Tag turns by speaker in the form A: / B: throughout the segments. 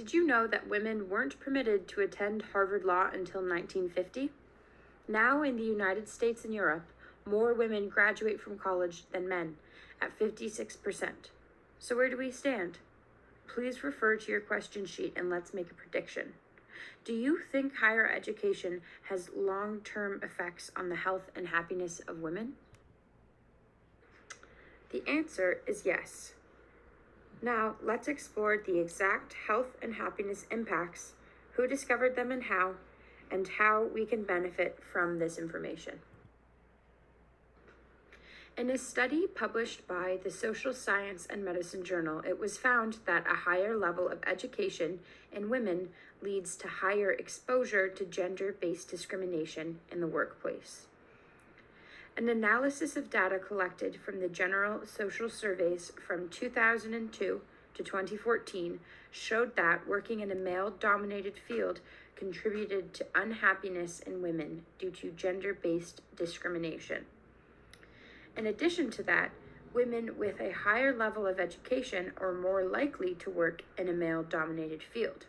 A: Did you know that women weren't permitted to attend Harvard Law until 1950? Now in the United States and Europe, more women graduate from college than men, at 56%. So where do we stand? Please refer to your question sheet and let's make a prediction. Do you think higher education has long-term effects on the health and happiness of women? The answer is yes. Now, let's explore the exact health and happiness impacts, who discovered them and how we can benefit from this information. In a study published by the Social Science and Medicine Journal, it was found that a higher level of education in women leads to higher exposure to gender-based discrimination in the workplace. An analysis of data collected from the General Social Surveys from 2002 to 2014 showed that working in a male-dominated field contributed to unhappiness in women due to gender-based discrimination. In addition to that, women with a higher level of education are more likely to work in a male-dominated field.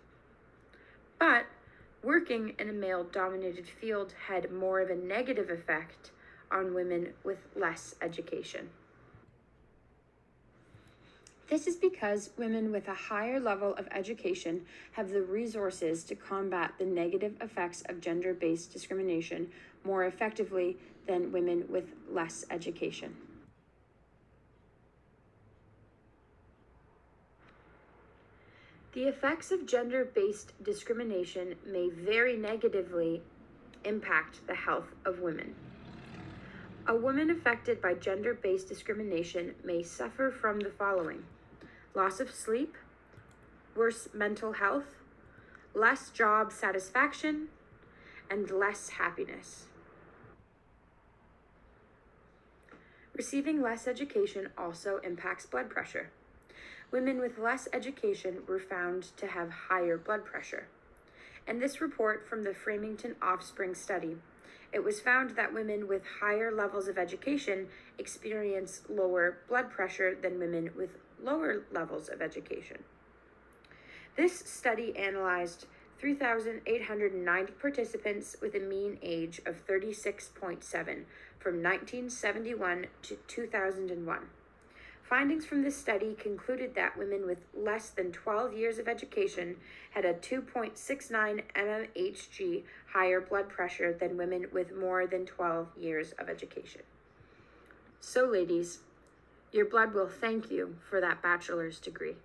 A: But working in a male-dominated field had more of a negative effect on women with less education. This is because women with a higher level of education have the resources to combat the negative effects of gender-based discrimination more effectively than women with less education. The effects of gender-based discrimination may very negatively impact the health of women. A woman affected by gender-based discrimination may suffer from the following: loss of sleep, worse mental health, less job satisfaction, and less happiness. Receiving less education also impacts blood pressure. Women with less education were found to have higher blood pressure. In this report from the Framingham Offspring Study, it was found that women with higher levels of education experience lower blood pressure than women with lower levels of education. This study analyzed 3,890 participants with a mean age of 36.7 from 1971 to 2001. Findings from this study concluded that women with less than 12 years of education had a 2.69 mmHg higher blood pressure than women with more than 12 years of education. So ladies, your blood will thank you for that bachelor's degree.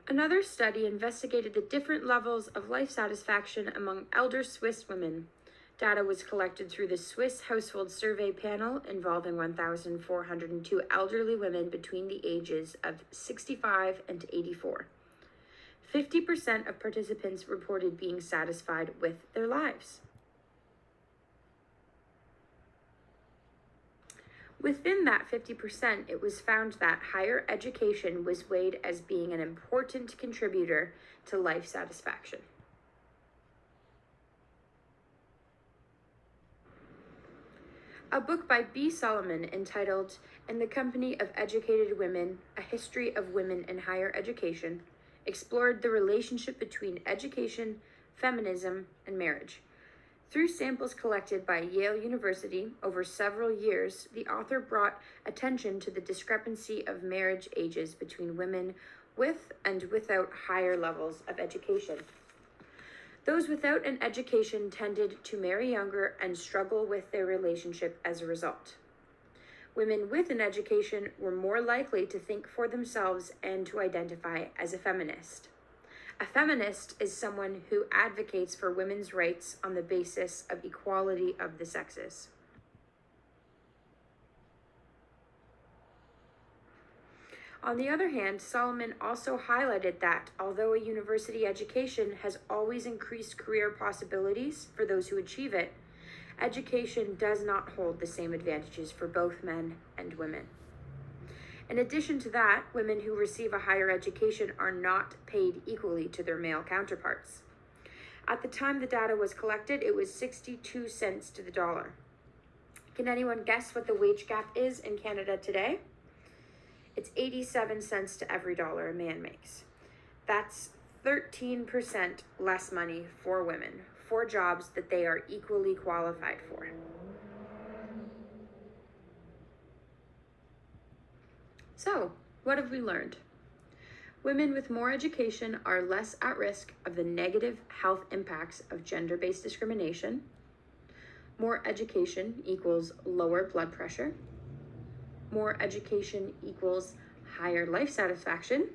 A: Another study investigated the different levels of life satisfaction among elder Swiss women. Data was collected through the Swiss Household Survey Panel involving 1,402 elderly women between the ages of 65 and 84. 50% of participants reported being satisfied with their lives. Within that 50%, it was found that higher education was weighed as being an important contributor to life satisfaction. A book by B. Solomon entitled In the Company of Educated Women, A History of Women in Higher Education, explored the relationship between education, feminism, and marriage. Through samples collected by Yale University over several years, the author brought attention to the discrepancy of marriage ages between women with and without higher levels of education. Those without an education tended to marry younger and struggle with their relationship as a result. Women with an education were more likely to think for themselves and to identify as a feminist. A feminist is someone who advocates for women's rights on the basis of equality of the sexes. On the other hand, Solomon also highlighted that although a university education has always increased career possibilities for those who achieve it, education does not hold the same advantages for both men and women. In addition to that, women who receive a higher education are not paid equally to their male counterparts. At the time the data was collected, it was 62 cents to the dollar. Can anyone guess what the wage gap is in Canada today? it's 87 cents to every dollar a man makes. That's 13% less money for women for jobs that they are equally qualified for. So, what have we learned? Women with more education are less at risk of the negative health impacts of gender-based discrimination. More education equals lower blood pressure. More education equals higher life satisfaction.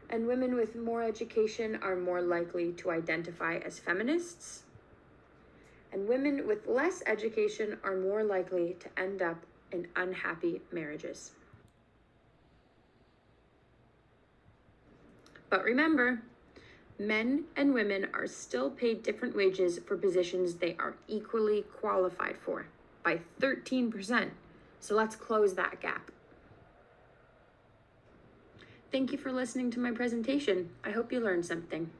A: And women with more education are more likely to identify as feminists. And women with less education are more likely to end up in unhappy marriages. But remember, men and women are still paid different wages for positions they are equally qualified for by 13%. So let's close that gap. Thank you for listening to my presentation. I hope you learned something.